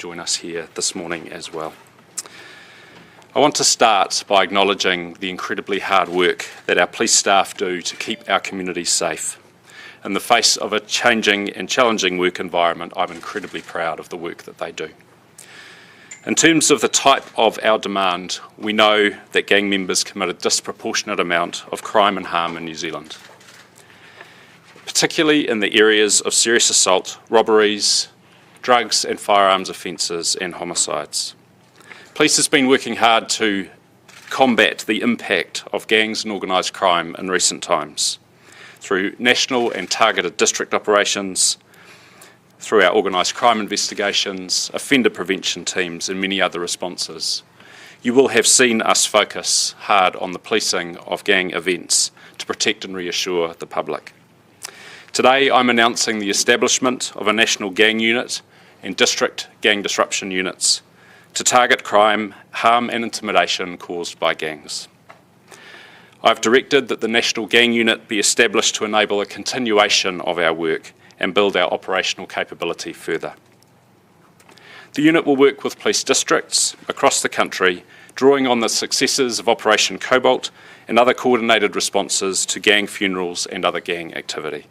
join us here this morning as well. I want to start by acknowledging the incredibly hard work that our police staff do to keep our communities safe. In the face of a changing and challenging work environment, I'm incredibly proud of the work that they do. In terms of the type of our demand, we know that gang members commit a disproportionate amount of crime and harm in New Zealand, particularly in the areas of serious assault, robberies, drugs and firearms offences and homicides. Police has been working hard to combat the impact of gangs and organised crime in recent times through national and targeted district operations, through our organised crime investigations, offender prevention teams and many other responses. You will have seen us focus hard on the policing of gang events to protect and reassure the public. Today I'm announcing the establishment of a national gang unit and district gang disruption units to target crime, harm and intimidation caused by gangs. I've directed that the National Gang Unit be established to enable a continuation of our work and build our operational capability further. The unit will work with police districts across the country, drawing on the successes of Operation Cobalt and other coordinated responses to gang funerals and other gang activity.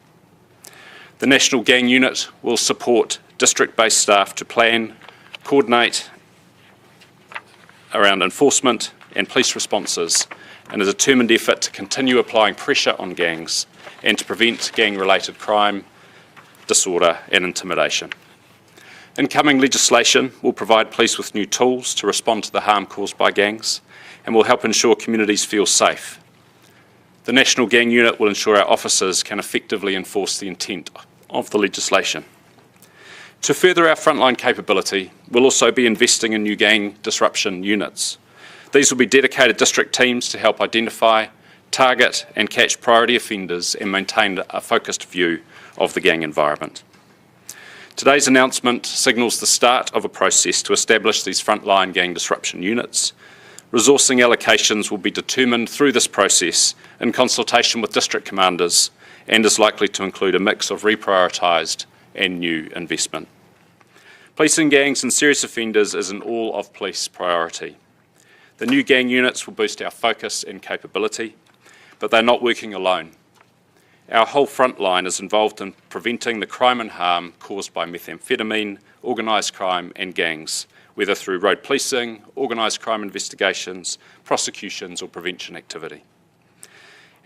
The National Gang Unit will support district-based staff to plan, coordinate around enforcement and police responses in a determined effort to continue applying pressure on gangs and to prevent gang-related crime, disorder and intimidation. Incoming legislation will provide police with new tools to respond to the harm caused by gangs and will help ensure communities feel safe. The National Gang Unit will ensure our officers can effectively enforce the intent of the legislation. To further our frontline capability, we'll also be investing in new gang disruption units. These will be dedicated district teams to help identify, target and catch priority offenders and maintain a focused view of the gang environment. Today's announcement signals the start of a process to establish these frontline gang disruption units. Resourcing allocations will be determined through this process in consultation with district commanders and is likely to include a mix of reprioritised and new investment. Policing gangs and serious offenders is an all-of-police priority. The new gang units will boost our focus and capability, but they're not working alone. Our whole front line is involved in preventing the crime and harm caused by methamphetamine, organised crime and gangs, whether through road policing, organised crime investigations, prosecutions or prevention activity.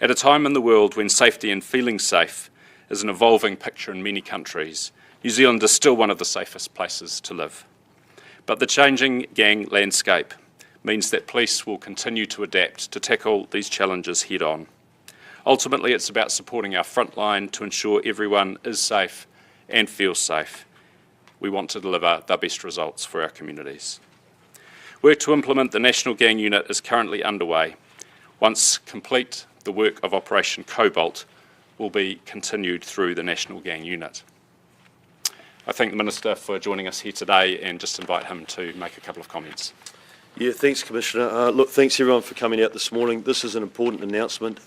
At a time in the world when safety and feeling safe is an evolving picture in many countries, New Zealand is still one of the safest places to live. But the changing gang landscape means that police will continue to adapt to tackle these challenges head-on. Ultimately, it's about supporting our frontline to ensure everyone is safe and feels safe. We want to deliver the best results for our communities. Work to implement the National Gang Unit is currently underway. Once complete, the work of Operation Cobalt will be continued through the National Gang Unit. I thank the Minister for joining us here today and just invite him to make a couple of comments. Yeah, thanks, Commissioner. Look, thanks everyone for coming out this morning. This is an important announcement.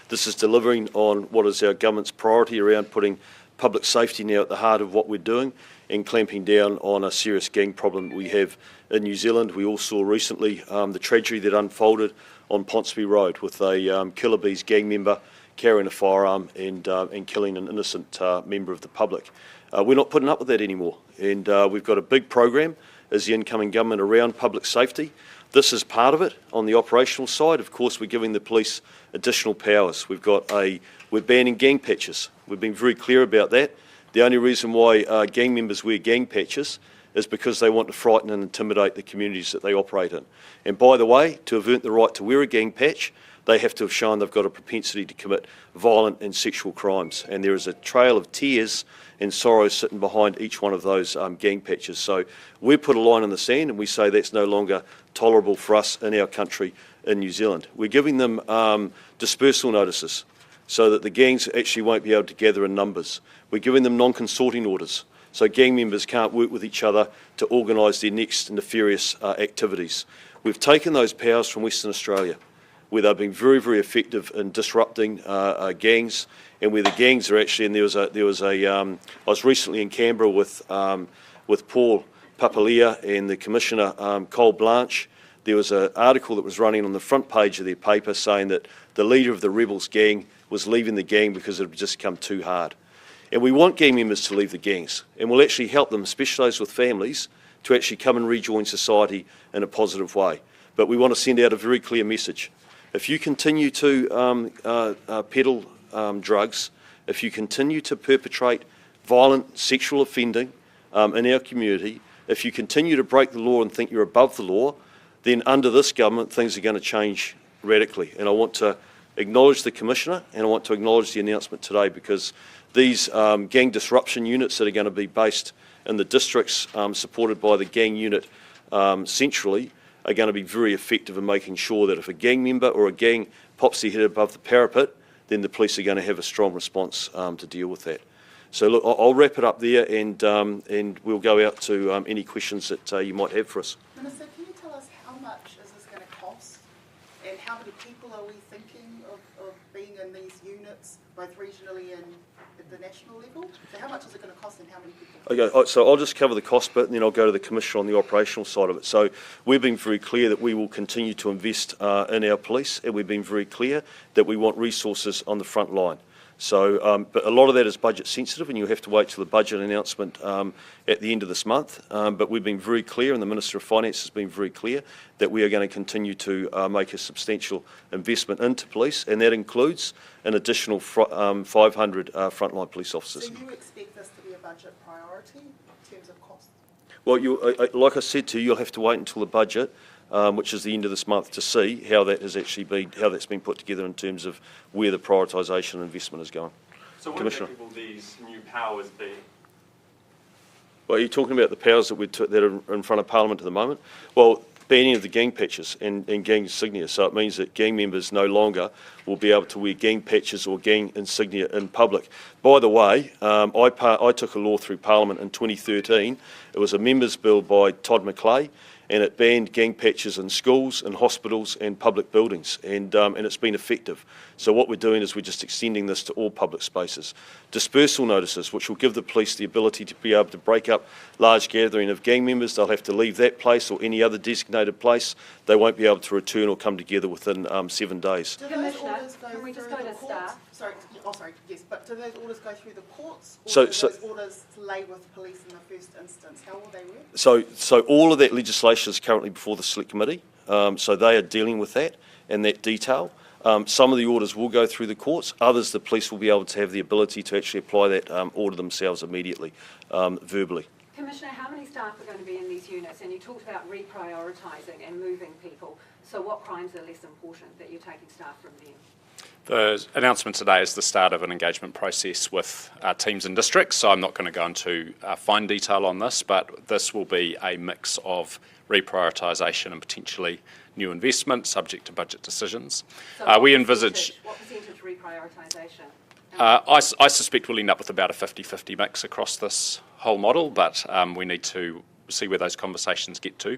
This is delivering on what is our government's priority around putting public safety now at the heart of what we're doing and clamping down on a serious gang problem we have in New Zealand. We all saw recently the tragedy that unfolded on Ponsonby Road with a Killer Bees gang member carrying a firearm and killing an innocent member of the public. We're not putting up with that anymore, and we've got a big program as the incoming government around public safety. This is part of it. On the operational side, of course, we're giving the police additional powers. We're banning gang patches. We've been very clear about that. The only reason why gang members wear gang patches is because they want to frighten and intimidate the communities that they operate in. And by the way, to have earned the right to wear a gang patch, they have to have shown they've got a propensity to commit violent and sexual crimes. And there is a trail of tears and sorrow sitting behind each one of those gang patches. So we put a line in the sand and we say that's no longer tolerable for us in our country in New Zealand. We're giving them dispersal notices so that the gangs actually won't be able to gather in numbers. We're giving them non-consorting orders so gang members can't work with each other to organise their next nefarious activities. We've taken those powers from Western Australia, where they've been very, very effective in disrupting gangs, and where the gangs are actually. And I was recently in Canberra with Paul Papalia and the Commissioner, Cole Blanche, there was an article that was running on the front page of their paper saying that the leader of the rebels gang was leaving the gang because it had just become too hard. And we want gang members to leave the gangs, and we'll actually help them, especially those with families, to actually come and rejoin society in a positive way. But we want to send out a very clear message. If you continue to peddle drugs, if you continue to perpetrate violent sexual offending in our community, if you continue to break the law and think you're above the law, then under this government things are going to change radically. And I want to acknowledge the Commissioner, and I want to acknowledge the announcement today, because these gang disruption units that are going to be based in the districts supported by the gang unit centrally are going to be very effective in making sure that if a gang member or a gang pops their head above the parapet, then the police are going to have a strong response to deal with that. So look, I'll wrap it up there, and we'll go out to any questions that you might have for us. Minister, can you tell us how much is this going to cost, and how many people are we thinking of being in these units, both regionally and at the national level? So how much is it going to cost, and how many people? Okay, so I'll just cover the cost bit, and then I'll go to the Commissioner on the operational side of it. So we've been very clear that we will continue to invest in our police, and we've been very clear that we want resources on the front line. So, but a lot of that is budget sensitive, and you'll have to wait till the budget announcement at the end of this month. But we've been very clear, and the Minister of Finance has been very clear, that we are going to continue to make a substantial investment into police, and that includes an additional 500 frontline police officers. So you expect this to be a budget priority in terms of cost? Well, like I said to you, you'll have to wait until the budget, which is the end of this month, to see how that has actually been, how that's been put together in terms of where the prioritisation and investment is going. So what exactly will these new powers be? Well, are you talking about the powers that are in front of Parliament at the moment? Well, banning of the gang patches and gang insignia. So it means that gang members no longer will be able to wear gang patches or gang insignia in public. By the way, I took a law through Parliament in 2013. It was a members' bill by Todd McClay, and it banned gang patches in schools and hospitals and public buildings, and it's been effective. So what we're doing is we're just extending this to all public spaces. Dispersal notices, which will give the police the ability to be able to break up large gathering of gang members. They'll have to leave that place or any other designated place. They won't be able to return or come together within 7 days. Do those orders go through the courts? Sorry, yes, but do those orders go through the courts, or do those orders lay with police in the first instance? How will they work? So all of that legislation is currently before the Select Committee, so they are dealing with that and that detail. Some of the orders will go through the courts, others the police will be able to have the ability to actually apply that order themselves immediately, verbally. Commissioner, how many staff are going to be in these units? And you talked about reprioritising and moving people, so what crimes are less important that you're taking staff from them? The announcement today is the start of an engagement process with teams and districts, so I'm not going to go into fine detail on this, but this will be a mix of reprioritisation and potentially new investment, subject to budget decisions. So we envisage... What percentage reprioritisation? I suspect we'll end up with about a 50-50 mix across this whole model, but we need to see where those conversations get to.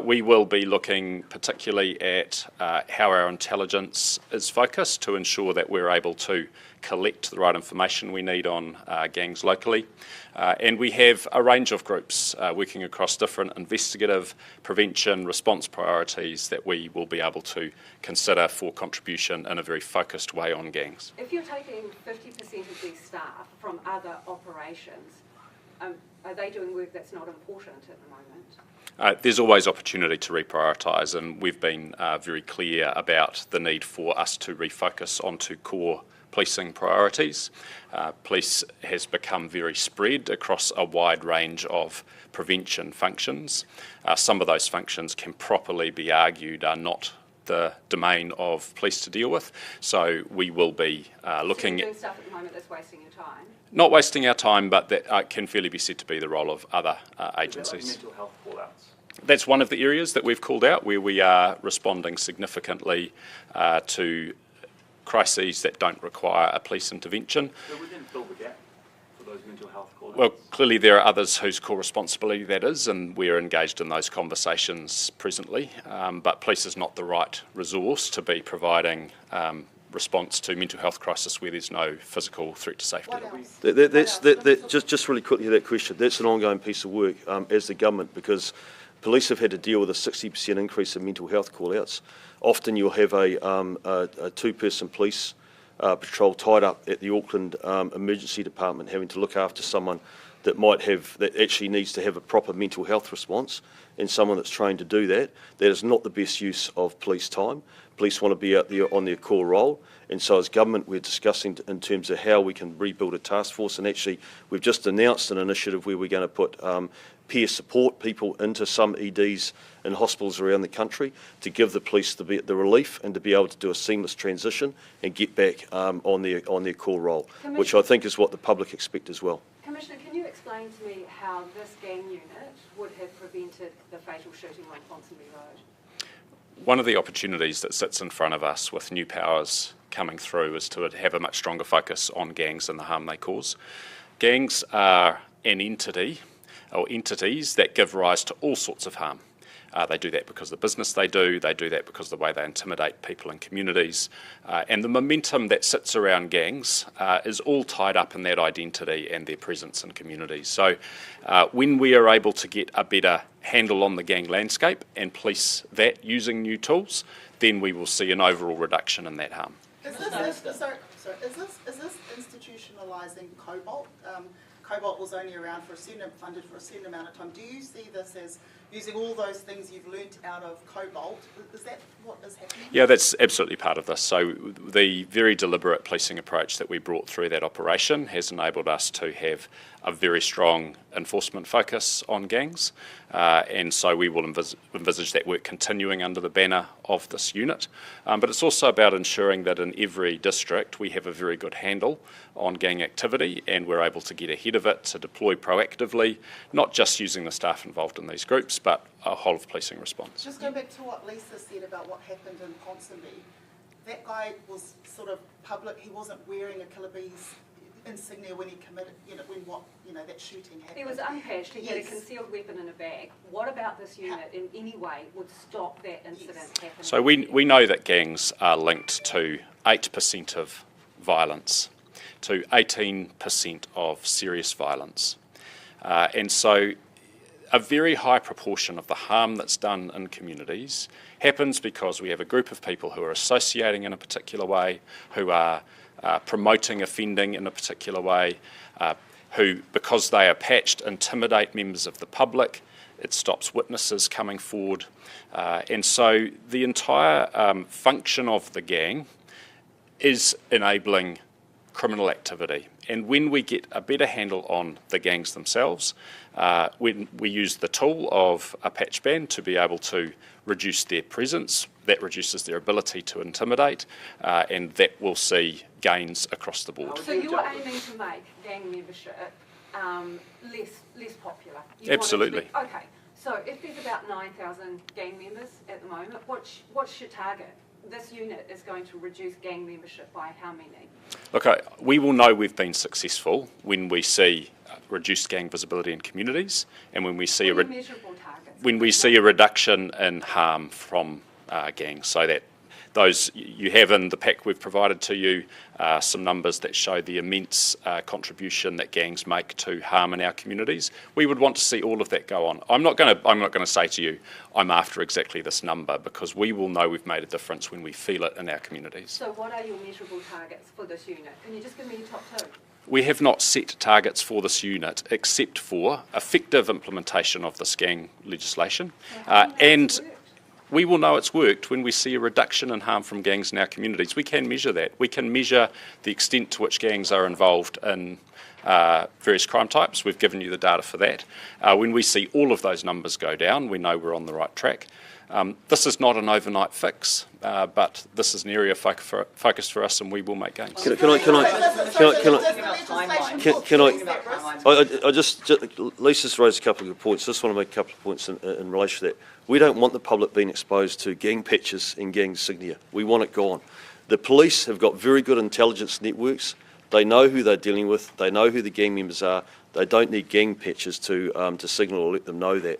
We will be looking particularly at how our intelligence is focused to ensure that we're able to collect the right information we need on gangs locally. And we have a range of groups working across different investigative, prevention, response priorities that we will be able to consider for contribution in a very focused way on gangs. If you're taking 50% of these staff from other operations, are they doing work that's not important at the moment? There's always opportunity to reprioritise, and we've been very clear about the need for us to refocus onto core policing priorities. Police has become very spread across a wide range of prevention functions. Some of those functions can properly be argued are not the domain of police to deal with, so we will be looking at... So you're doing stuff at the moment that's wasting your time? Not wasting our time, but that can fairly be said to be the role of other agencies. Is that like mental health call-outs? That's one of the areas that we've called out where we are responding significantly to crises that don't require a police intervention. So we then fill the gap for those mental health call-outs? Well, clearly there are others whose core responsibility that is, and we're engaged in those conversations presently, but police is not the right resource to be providing response to mental health crisis where there's no physical threat to safety. What else? Just really quickly that question. That's an ongoing piece of work as the government, because police have had to deal with a 60% increase in mental health call-outs. Often you'll have a two-person police patrol tied up at the Auckland Emergency Department having to look after someone that actually needs to have a proper mental health response, and someone that's trained to do that. That is not the best use of police time. Police want to be out there on their core role, and so as government we're discussing in terms of how we can rebuild a task force, and actually we've just announced an initiative where we're going to put peer support people into some EDs in hospitals around the country to give the police the relief and to be able to do a seamless transition and get back on their core role, which I think is what the public expect as well. Commissioner, can you explain to me how this gang unit would have prevented the fatal shooting on Ponsonby Road? One of the opportunities that sits in front of us with new powers coming through is to have a much stronger focus on gangs and the harm they cause. Gangs are an entity or entities that give rise to all sorts of harm. They do that because of the business they do that because of the way they intimidate people in communities, and the momentum that sits around gangs is all tied up in that identity and their presence in communities. So when we are able to get a better handle on the gang landscape and police that using new tools, then we will see an overall reduction in that harm. Is this institutionalising Cobalt? Cobalt was only around funded for a certain amount of time. Do you see this as using all those things you've learnt out of Cobalt? Is that what is happening? Yeah, that's absolutely part of this. So the very deliberate policing approach that we brought through that operation has enabled us to have a very strong enforcement focus on gangs, and so we will envisage that work continuing under the banner of this unit. But it's also about ensuring that in every district we have a very good handle on gang activity, and we're able to get ahead of it, to deploy proactively, not just using the staff involved in these groups, but a whole of policing response. Just go back to what Lisa said about what happened in Ponsonby. That guy was sort of public. He wasn't wearing a Killer Bees insignia when he committed, that shooting happened. He was unpatched. He had a concealed weapon in a bag. What about this unit in any way would stop that incident happening? So we know that gangs are linked to 8% of violence, to 18% of serious violence. And so a very high proportion of the harm that's done in communities happens because we have a group of people who are associating in a particular way, who are promoting offending in a particular way, who, because they are patched, intimidate members of the public. It stops witnesses coming forward. And so the entire function of the gang is enabling criminal activity. And when we get a better handle on the gangs themselves, when we use the tool of a patch ban to be able to reduce their presence, that reduces their ability to intimidate, and that will see gains across the board. So you're aiming to make gang membership less popular? Absolutely. Okay, so if there's about 9,000 gang members at the moment, what's your target? This unit is going to reduce gang membership by how many? Look, we will know we've been successful when we see reduced gang visibility in communities, and when we see a reduction in harm from gangs. So that those you have in the pack we've provided to you some numbers that show the immense contribution that gangs make to harm in our communities. We would want to see all of that go on. I'm not going to say to you I'm after exactly this number, because we will know we've made a difference when we feel it in our communities. So what are your measurable targets for this unit? Can you just give me your top two? We have not set targets for this unit except for effective implementation of this gang legislation, and we will know it's worked when we see a reduction in harm from gangs in our communities. We can measure that. We can measure the extent to which gangs are involved in various crime types. We've given you the data for that. When we see all of those numbers go down, we know we're on the right track. This is not an overnight fix, but this is an area of focus for us, and we will make gains. Lisa's raised a couple of good points. I just want to make a couple of points in relation to that. We don't want the public being exposed to gang patches and gang insignia. We want it gone. The police have got very good intelligence networks. They know who they're dealing with. They know who the gang members are. They don't need gang patches to signal or let them know that.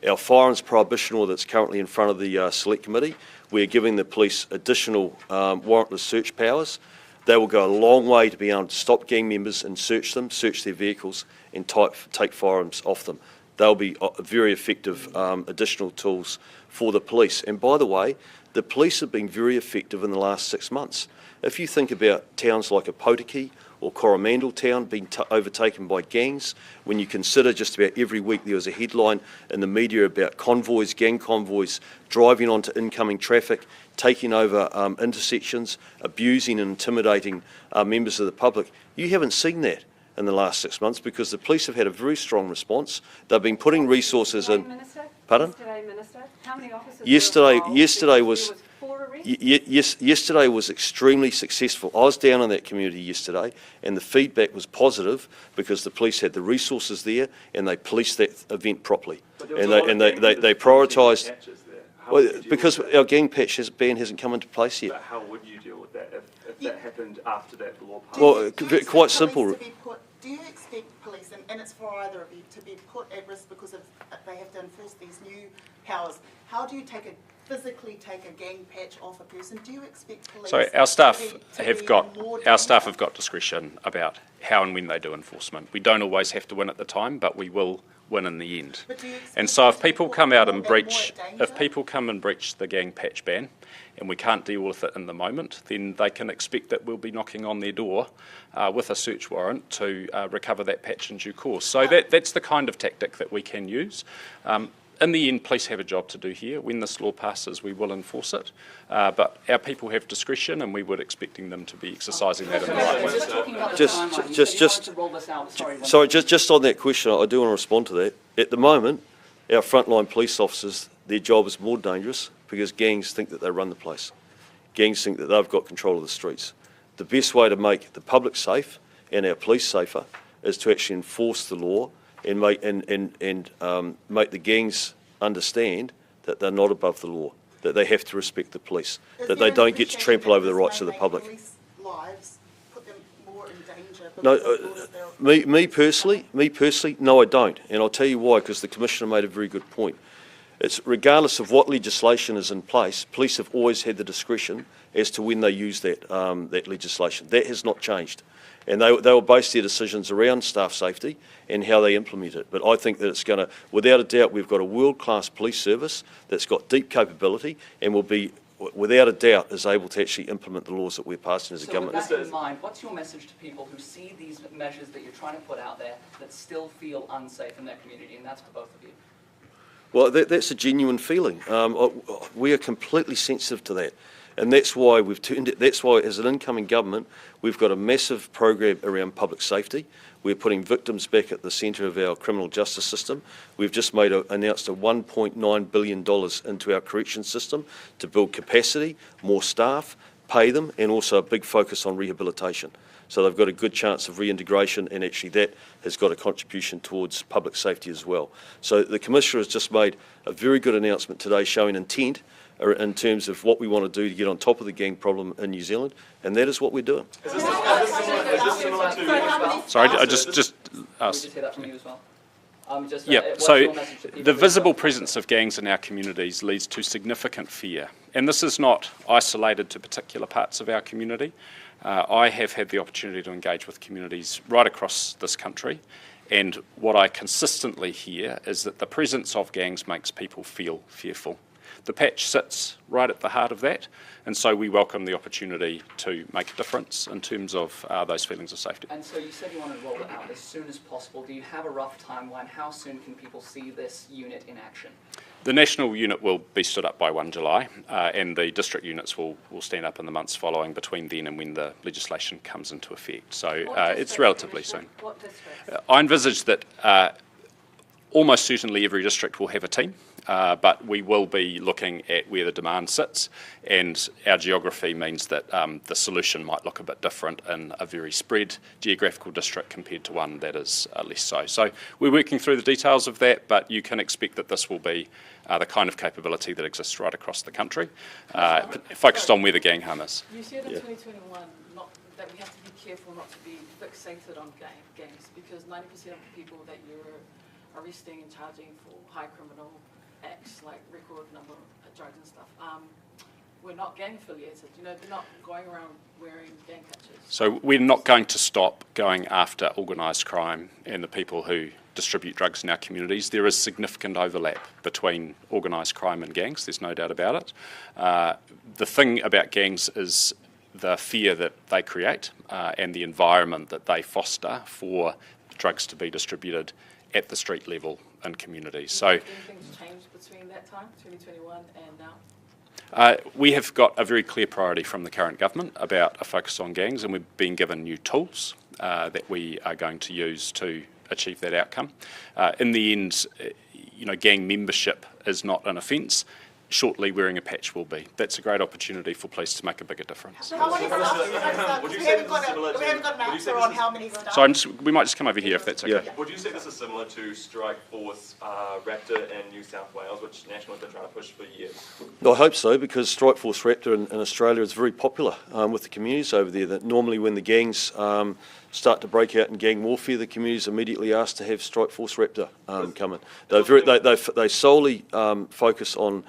Our firearms prohibition order that's currently in front of the Select Committee, we're giving the police additional warrantless search powers. They will go a long way to be able to stop gang members and search them, search their vehicles, and take firearms off them. They'll be very effective additional tools for the police. And by the way, the police have been very effective in the last 6 months. If you think about towns like Opotiki or Coromandel Town being overtaken by gangs, when you consider just about every week there was a headline in the media about convoys, gang convoys, driving onto incoming traffic, taking over intersections, abusing and intimidating members of the public. You haven't seen that in the last 6 months because the police have had a very strong response. They've been putting resources in. Minister? Pardon? Yesterday, Minister? How many officers Yesterday was extremely successful. I was down in that community yesterday and the feedback was positive because the police had the resources there and they policed that event properly. And they prioritised, because our gang patch ban hasn't come into place yet. But how would you deal with that if that happened after that law passed? Well, quite simple. Do you expect police, and it's for either of you, to be put at risk because of they have to enforce these new powers? How do you physically take a gang patch off a person? Do you expect police? So our staff have got discretion about how and when they do enforcement. We don't always have to win at the time, but we will win in the end. And so if people come out and breach, the gang patch ban, and we can't deal with it in the moment, then they can expect that we'll be knocking on their door with a search warrant to recover that patch in due course. So that's the kind of tactic that we can use. In the end, police have a job to do here. When this law passes, we will enforce it. But our people have discretion, and we would expecting them to be exercising that in the right way. Just on that question, I do want to respond to that. At the moment, our frontline police officers, their job is more dangerous because gangs think that they run the place. Gangs think that they've got control of the streets. The best way to make the public safe and our police safer is to actually enforce the law and make the gangs understand that they're not above the law, that they have to respect the police, that they don't get to trample over the rights of the public. Police lives put them more in danger. No, me personally, no, I don't, and I'll tell you why. Because the Commissioner made a very good point. It's regardless of what legislation is in place, police have always had the discretion as to when they use that legislation. That has not changed. And they will base their decisions around staff safety and how they implement it. But I think that it's going to, without a doubt, we've got a world-class police service that's got deep capability and will be, without a doubt, is able to actually implement the laws that we're passing as a government. With that in mind, what's your message to people who see these measures that you're trying to put out there that still feel unsafe in their community? And that's for both of you. Well, that's a genuine feeling. We are completely sensitive to that. And that's why that's why as an incoming government, we've got a massive program around public safety. We're putting victims back at the centre of our criminal justice system. We've just announced a $1.9 billion into our correction system to build capacity, more staff, pay them, and also a big focus on rehabilitation. So they've got a good chance of reintegration, and actually that has got a contribution towards public safety as well. So the Commissioner has just made a very good announcement today showing intent in terms of what we want to do to get on top of the gang problem in New Zealand, and that is what we're doing. Sorry, I just asked. Hear that from you as well? So the visible presence of gangs in our communities leads to significant fear. And this is not isolated to particular parts of our community. I have had the opportunity to engage with communities right across this country. And what I consistently hear is that the presence of gangs makes people feel fearful. The patch sits right at the heart of that, and so we welcome the opportunity to make a difference in terms of those feelings of safety. And so you said you want to roll it out as soon as possible. Do you have a rough timeline? How soon can people see this unit in action? The national unit will be stood up by 1 July, and the district units will stand up in the months following between then and when the legislation comes into effect. So it's relatively soon. What district? I envisage that almost certainly every district will have a team. But we will be looking at where the demand sits, and our geography means that the solution might look a bit different in a very spread geographical district compared to one that is less so. So we're working through the details of that, but you can expect that this will be the kind of capability that exists right across the country, focused on where the gang harm is. You said in 2021 that we have to be careful not to be fixated on gangs, because 90% of the people that you're arresting and charging for high criminal like record number of drugs and stuff, were not gang affiliated. You know, they're not going around wearing gang patches. So we're not going to stop going after organised crime and the people who distribute drugs in our communities. There is significant overlap between organised crime and gangs, there's no doubt about it. The thing about gangs is the fear that they create and the environment that they foster for drugs to be distributed at the street level in communities. So anything's changed between that time, 2021 and now? we have got a very clear priority from the current government about a focus on gangs, and we've been given new tools that we are going to use to achieve that outcome. In the end, you know, gang membership is not an offence. Shortly, wearing a patch will be. That's a great opportunity for police to make a bigger difference. How many staff? We haven't got an answer on how many staff. So we might just come over here if that's okay. Yeah. Would you say this is similar to Strike Force Raptor in New South Wales, which National have been trying to push for years? I hope so, because Strike Force Raptor in Australia is very popular with the communities over there. That normally when the gangs start to break out in gang warfare, the communities immediately ask to have Strike Force Raptor come in. They solely focus on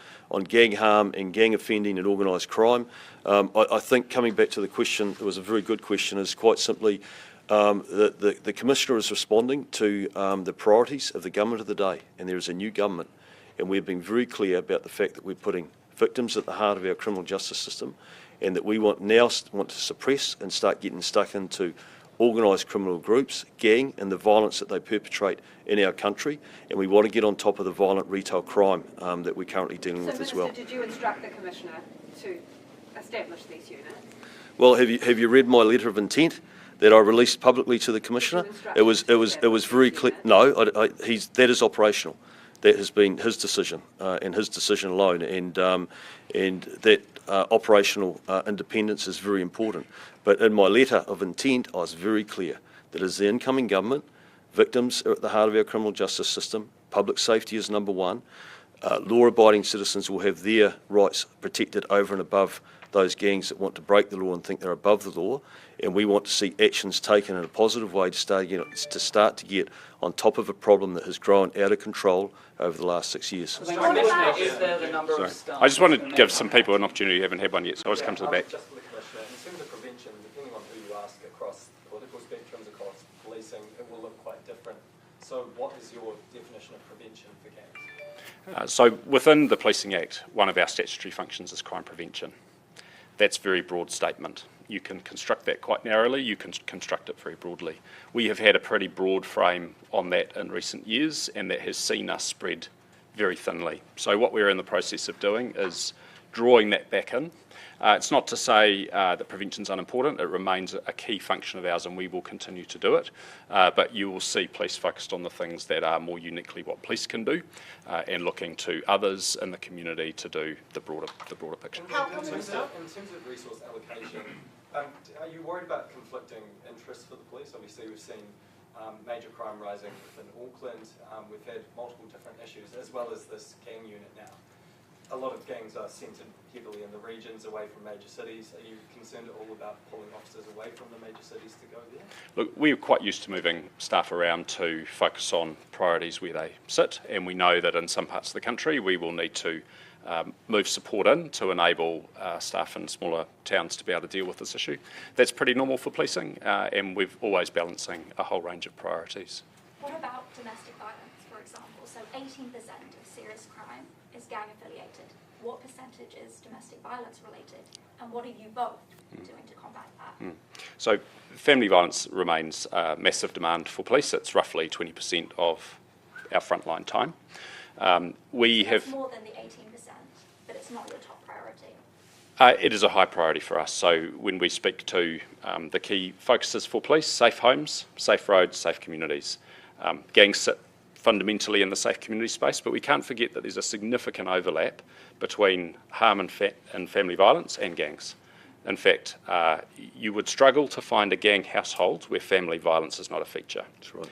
gang harm and gang offending and organised crime. I think coming back to the question, it was a very good question, is quite simply the Commissioner is responding to the priorities of the government of the day, and there is a new government, and we've been very clear about the fact that we're putting victims at the heart of our criminal justice system, and that we want to suppress and start getting stuck into organised criminal groups, gang, and the violence that they perpetrate in our country, and we want to get on top of the violent retail crime that we're currently dealing with as well. Minister, did you instruct the Commissioner to establish these units? Well, have you read my letter of intent that I released publicly to the Commissioner? It was very clear. No, that is operational. That has been his decision and his decision alone, and that operational independence is very important. But in my letter of intent, I was very clear that as the incoming government, victims are at the heart of our criminal justice system, public safety is number one, law-abiding citizens will have their rights protected over and above those gangs that want to break the law and think they're above the law, and we want to see actions taken in a positive way to start to get on top of a problem that has grown out of control over the last 6 years. Is there the number of staff? I just want to give some people an opportunity who haven't had one yet, so I'll just come to the back. Just for the Commissioner, in terms of prevention, depending on who you ask across political spectrums, across policing, it will look quite different. So what is your definition of prevention for gangs? So within the Policing Act, one of our statutory functions is crime prevention. That's a very broad statement. You can construct that quite narrowly, you can construct it very broadly. We have had a pretty broad frame on that in recent years, and that has seen us spread very thinly. So what we're in the process of doing is drawing that back in. It's not to say that prevention's unimportant. It remains a key function of ours, and we will continue to do it. But you will see police focused on the things that are more uniquely what police can do, and looking to others in the community to do the broader picture. In terms of resource allocation, are you worried about conflicting interests for the police? Obviously, we've seen major crime rising within Auckland. We've had multiple different issues, as well as this gang unit now. A lot of gangs are centred heavily in the regions away from major cities. Are you concerned at all about pulling officers away from the major cities to go there? Look, we're quite used to moving staff around to focus on priorities where they sit, and we know that in some parts of the country we will need to move support in to enable staff in smaller towns to be able to deal with this issue. That's pretty normal for policing, and we're always balancing a whole range of priorities. What about domestic violence, for example? So 18% of serious crime is gang affiliated. What percentage is domestic violence related, and what are you both doing to combat that? So family violence remains a massive demand for police. It's roughly 20% of our frontline time. That's more than the 18%, but it's not your top priority. It is a high priority for us. So when we speak to the key focuses for police, safe homes, safe roads, safe communities. Gangs sit fundamentally in the safe community space, but we can't forget that there's a significant overlap between harm and family violence and gangs. In fact, you would struggle to find a gang household where family violence is not a feature. That's right.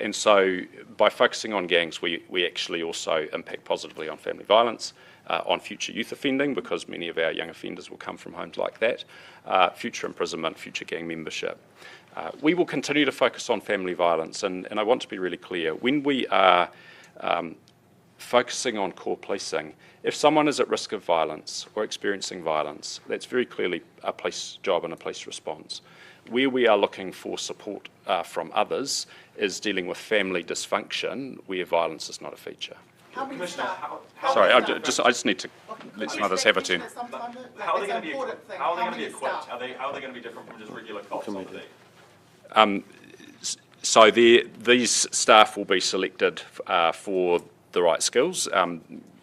And so by focusing on gangs, we actually also impact positively on family violence, on future youth offending, because many of our young offenders will come from homes like that, future imprisonment, future gang membership. We will continue to focus on family violence, and I want to be really clear. When we are focusing on core policing, if someone is at risk of violence or experiencing violence, that's very clearly a police job and a police response. Where we are looking for support from others is dealing with family dysfunction where violence is not a feature. How many Commissioner, staff? Sorry, I just need to let some others have a turn. how are they going to be equipped? How are they going to be different from just regular cops? So these staff will be selected for the right skills.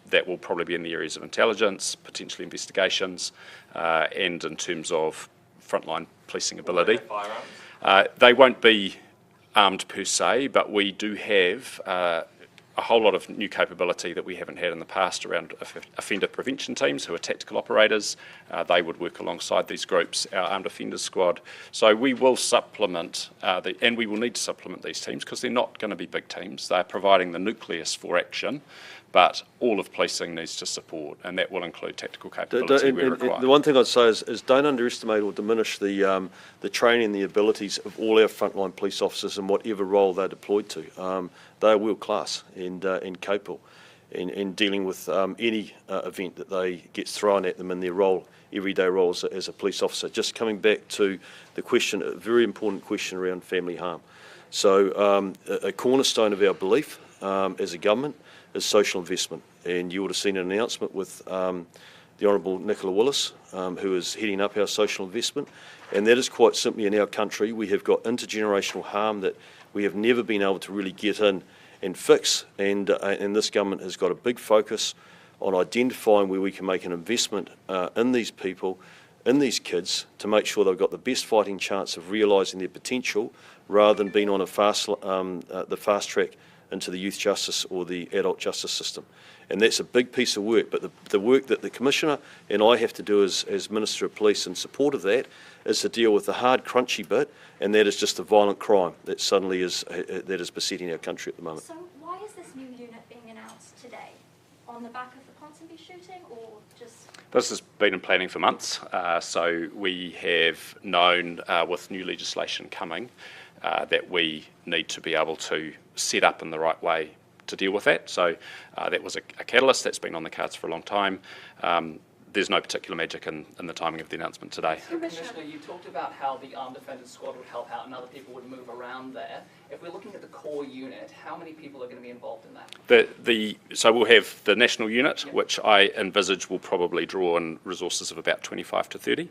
That will probably be in the areas of intelligence, potentially investigations, and in terms of frontline policing ability. They won't be armed per se, but we do have a whole lot of new capability that we haven't had in the past around offender prevention teams who are tactical operators. They would work alongside these groups, our armed offenders squad. So we will supplement, and we will need to supplement these teams because they're not going to be big teams. They're providing the nucleus for action, but all of policing needs to support, and that will include tactical capability where required. The one thing I'd say is don't underestimate or diminish the training and the abilities of all our frontline police officers in whatever role they're deployed to. They are world class and capable in dealing with any event that they get thrown at them in their role, everyday role as a police officer. Just coming back to the question, a very important question around family harm. So a cornerstone of our belief as a government is social investment, and you would have seen an announcement with the Honourable Nicola Willis, who is heading up our social investment, and that is quite simply in our country we have got intergenerational harm that we have never been able to really get in and fix, and this government has got a big focus on identifying where we can make an investment in these people, in these kids, to make sure they've got the best fighting chance of realising their potential rather than being on the fast track into the youth justice or the adult justice system. And that's a big piece of work, but the work that the Commissioner and I have to do as Minister of Police in support of that is to deal with the hard, crunchy bit, and that is just the violent crime that suddenly is besetting our country at the moment. So why is this new unit being announced today? On the back of the Ponsonby shooting, or just... This has been in planning for months, so we have known with new legislation coming that we need to be able to set up in the right way to deal with that. So that was a catalyst that's been on the cards for a long time. There's no particular magic in the timing of the announcement today. Commissioner, you talked about how the armed offenders squad would help out and other people would move around there. If we're looking at the core unit, how many people are going to be involved in that? So we'll have the national unit, which I envisage will probably draw in resources of about 25 to 30.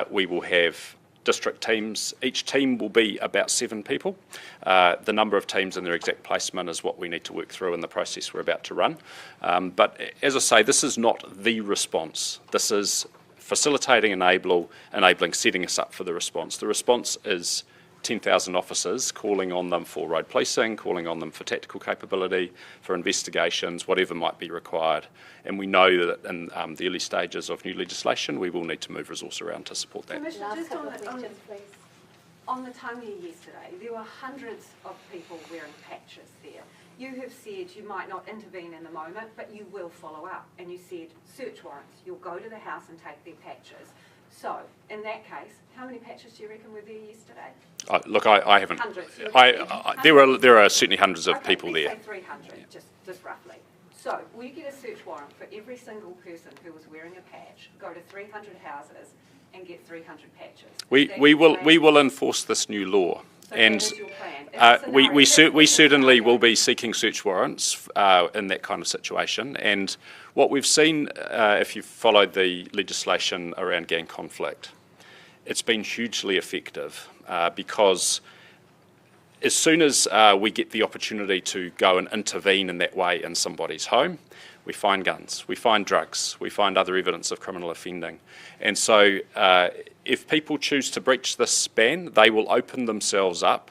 We will have district teams. Each team will be about 7 people. The number of teams and their exact placement is what we need to work through in the process we're about to run. But as I say, this is not the response. This is facilitating, enabling, setting us up for the response. The response is 10,000 officers calling on them for road policing, calling on them for tactical capability, for investigations, whatever might be required. And we know that in the early stages of new legislation, we will need to move resource around to support that. Commissioner, just on the Tangi yesterday, there were hundreds of people wearing patches there. You have said you might not intervene in the moment, but you will follow up. And you said search warrants, you'll go to the house and take their patches. So, in that case, how many patches do you reckon were there yesterday? Look, I haven't. Hundreds. There are certainly hundreds of people there. Let's say 300, just roughly. So, we get a search warrant for every single person who was wearing a patch, go to 300 houses and get 300 patches. We will enforce this new law. So and that is your plan. we certainly will be seeking search warrants in that kind of situation. And what we've seen, if you've followed the legislation around gang conflict, it's been hugely effective because as soon as we get the opportunity to go and intervene in that way in somebody's home, we find guns, we find drugs, we find other evidence of criminal offending. And so if people choose to breach this ban, they will open themselves up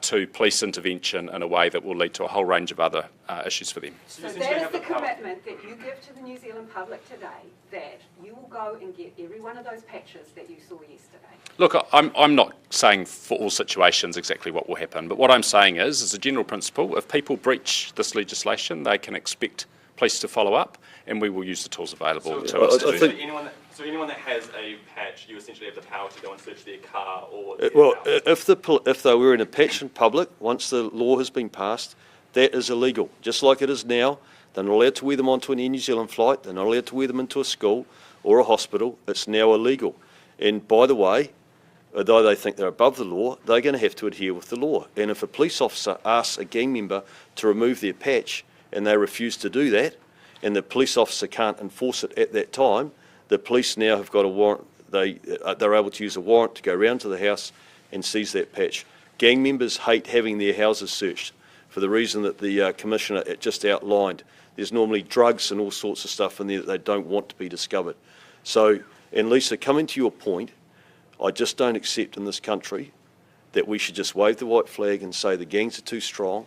to police intervention in a way that will lead to a whole range of other issues for them. So that is the commitment that you give to the New Zealand public today, that you will go and get every one of those patches that you saw yesterday. Look, I'm not saying for all situations exactly what will happen, but what I'm saying is, as a general principle, if people breach this legislation, they can expect police to follow up, and we will use the tools available to us to do that. So anyone that has a patch, you essentially have the power to go and search their car or Well, house. if they're wearing a patch in public, once the law has been passed, that is illegal. Just like it is now, They're not allowed to wear them onto an Air New Zealand flight. They're not allowed to wear them into a school or a hospital. It's now illegal. And by the way, although they think they're above the law, they're going to have to adhere with the law. And if a police officer asks a gang member to remove their patch and they refuse to do that, and the police officer can't enforce it at that time, the police now have got a warrant. They're able to use a warrant to go round to the house and seize that patch. Gang members hate having their houses searched for the reason that the Commissioner just outlined. There's normally drugs and all sorts of stuff in there that they don't want to be discovered. So, and Lisa, coming to your point, I just don't accept in this country that we should just wave the white flag and say the gangs are too strong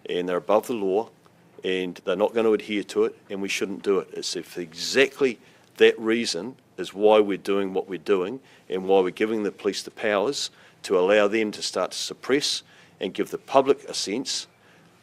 and they're above the law and they're not going to adhere to it and we shouldn't do it. It's for exactly that reason is why we're doing what we're doing and why we're giving the police the powers to allow them to start to suppress and give the public a sense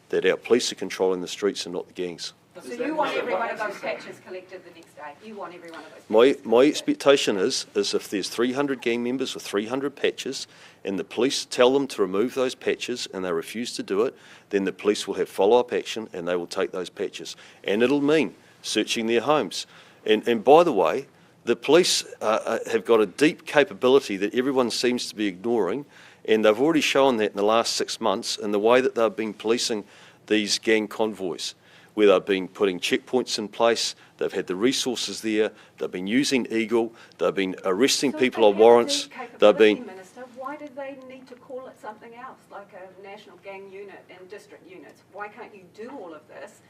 that our police are controlling the streets and not the gangs. So you want every one of those patches collected the next day? You want every one of those patches? My expectation is if there's 300 gang members with 300 patches and the police tell them to remove those patches and they refuse to do it, then the police will have follow-up action and they will take those patches. And it'll mean searching their homes. And by the way, the police have got a deep capability that everyone seems to be ignoring, and they've already shown that in the last 6 months in the way that they've been policing these gang convoys, where they've been putting checkpoints in place, they've had the resources there, they've been using Eagle, they've been arresting people on warrants, they've been... Minister, why did they need to call it something else, like a national gang unit and district units? Why can't you do all of this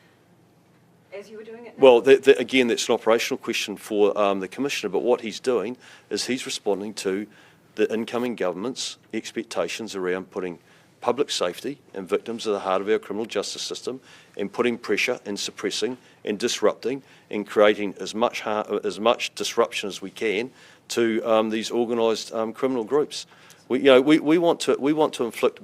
as you were doing it now? Well, again, that's an operational question for the Commissioner, but what he's doing is he's responding to the incoming government's expectations around putting public safety and victims at the heart of our criminal justice system and putting pressure and suppressing and disrupting and creating as much disruption as we can to these organised criminal groups. We want to inflict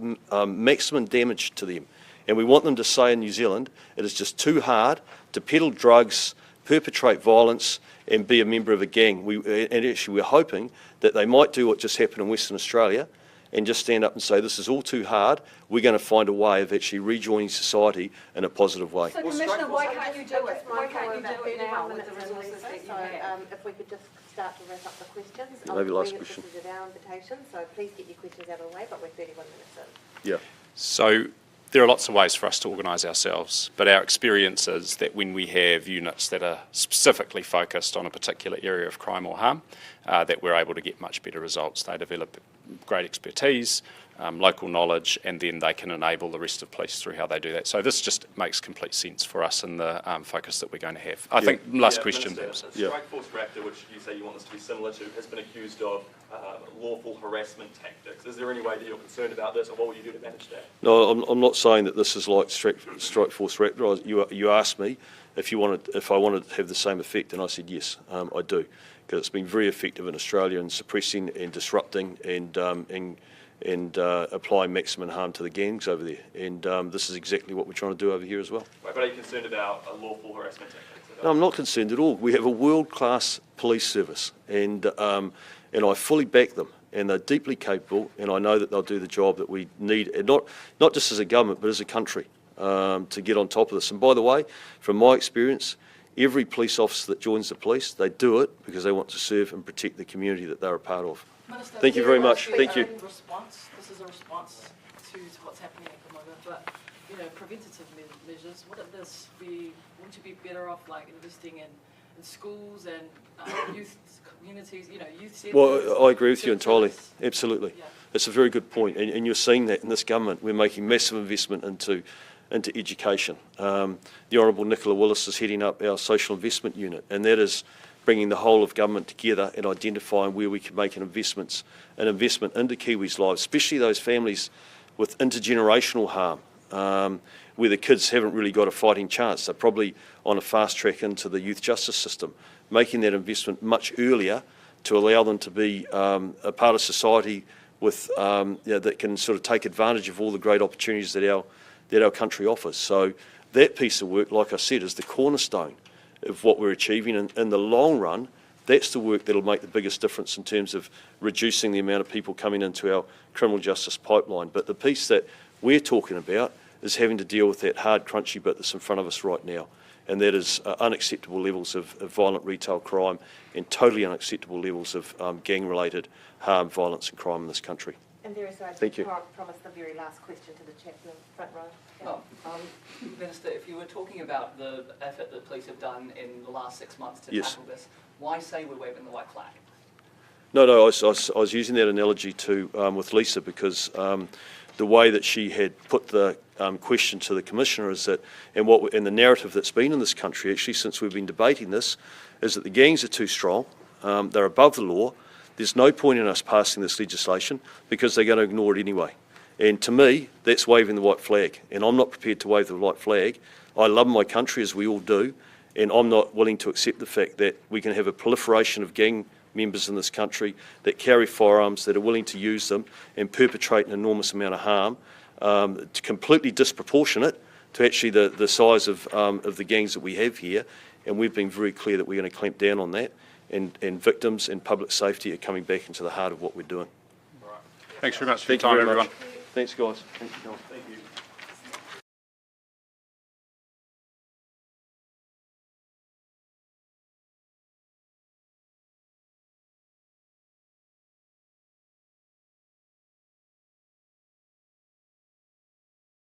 maximum damage to them, and we want them to say in New Zealand it is just too hard to peddle drugs, perpetrate violence and be a member of a gang. And actually we're hoping that they might do what just happened in Western Australia and just stand up and say this is all too hard, we're going to find a way of actually rejoining society in a positive way. So Commissioner, why can't you do it? Why can't you do it now with the resources that you have? If we could just start to wrap up the questions. Maybe last question. This is our invitation, so please get your questions out of the way, but we're 31 minutes in. Yeah. So there are lots of ways for us to organise ourselves, but our experience is that when we have units that are specifically focused on a particular area of crime or harm, that we're able to get much better results. They develop great expertise, local knowledge, and then they can enable the rest of police through how they do that. So this just makes complete sense for us in the focus that we're going to have. I think last question. Minister, Strikeforce Raptor, which you say you want this to be similar to, has been accused of lawful harassment tactics. Is there any way that you're concerned about this, or what will you do to manage that? No, I'm not saying that this is like Strikeforce Raptor. You asked me if I wanted to have the same effect, and I said yes, I do, because it's been very effective in Australia in suppressing and disrupting and applying maximum harm to the gangs over there. And this is exactly what we're trying to do over here as well. Right, but are you concerned about lawful harassment tactics? No, I'm not concerned at all. We have a world-class police service, and I fully back them. And they're deeply capable, and I know that they'll do the job that we need, and not just as a government, but as a country, to get on top of this. And by the way, from my experience, every police officer that joins the police, they do it because they want to serve and protect the community that they're a part of. Minister, Thank you very much. Thank you. This is a response to what's happening at the moment, but preventative measures. Wouldn't you be better off like investing in schools and youth communities, youth centres? Well, I agree with you entirely. Absolutely. Yeah. It's a very good point. And you're seeing that in this government. We're making massive investment into education. The Honourable Nicola Willis is heading up our social investment unit, and that is bringing the whole of government together and identifying where we can make an investment into Kiwis' lives, especially those families with intergenerational harm, where the kids haven't really got a fighting chance. They're probably on a fast track into the youth justice system, making that investment much earlier to allow them to be a part of society with that can sort of take advantage of all the great opportunities that our country offers. So that piece of work, like I said, is the cornerstone of what we're achieving. And in the long run, that's the work that'll make the biggest difference in terms of reducing the amount of people coming into our criminal justice pipeline. But the piece that we're talking about is having to deal with that hard, crunchy bit that's in front of us right now. and that is unacceptable levels of violent retail crime and totally unacceptable levels of gang-related harm, violence and crime in this country. And there is, I Thank you. promise the very last question to the chaplain, front row. Well, Minister, if you were talking about the effort that police have done in the last 6 months to Yes. tackle this, why say we're waving the white flag? No, I was using that analogy to with Lisa because the way that she had put the question to the Commissioner is that, and the narrative that's been in this country actually since we've been debating this, is that the gangs are too strong, they're above the law, there's no point in us passing this legislation because they're going to ignore it anyway. And to me, that's waving the white flag, and I'm not prepared to wave the white flag. I love my country, as we all do, and I'm not willing to accept the fact that we can have a proliferation of gang members in this country that carry firearms, that are willing to use them and perpetrate an enormous amount of harm, completely disproportionate to actually the size of the gangs that we have here. And we've been very clear that we're going to clamp down on that, and victims and public safety are coming back into the heart of what we're doing. Thanks very much for your Thank you time, very everyone. much. Thanks, guys. Thank you, John. Thank you.